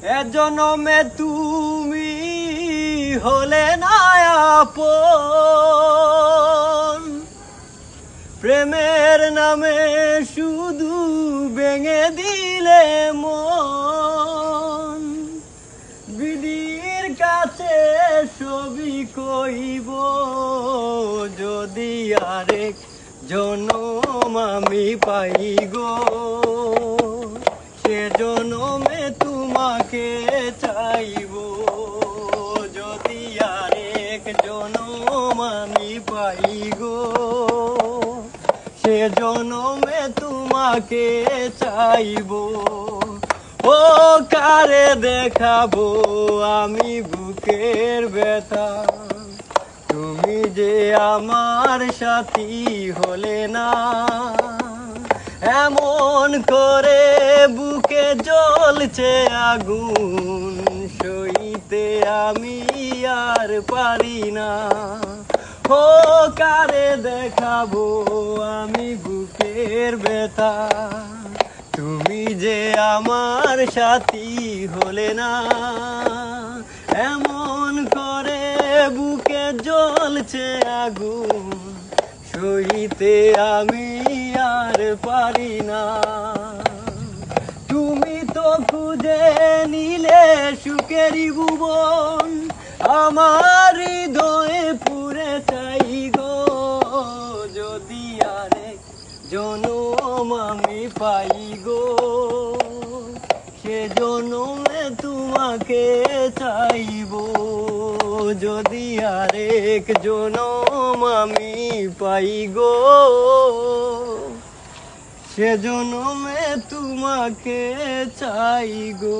এ জনমে তুমি হলে না আপন, প্রেমের নামে শুধু ভেঙে দিলে মন। বিধির কাছে সবই কইব, যদি আরেক জনম আমি পাই গো, সে জনমে তোমাকে চাইব। যদি আরেক জনম আমি পাই গো, সে জনমে তোমাকে চাইব। ও কারে দেখাবো আমি বুকের ব্যথা, তুমি যে আমার সাথী হলে না। এমন করে বুকে জ্বলছে আগুন, সইতে আমি আর পারি না। ও কারে দেখাবো আমি বুকের ব্যথা, তুমি যে আমার সাথী হলে না। এমন করে বুকে জ্বলছে আগুন, সইতে আমি আর পারি না। তুমি তো খুঁজে নিলে সুখেরই ভুবন, আমার হৃদয়ে পুরে চাই গো। যদি আরেক জনম আমি পাই গো, সে জনমে তোমাকে চাইব। যদি আরেক জনম আমি পাই গো, সে জনমে তোমাকে চাই গো।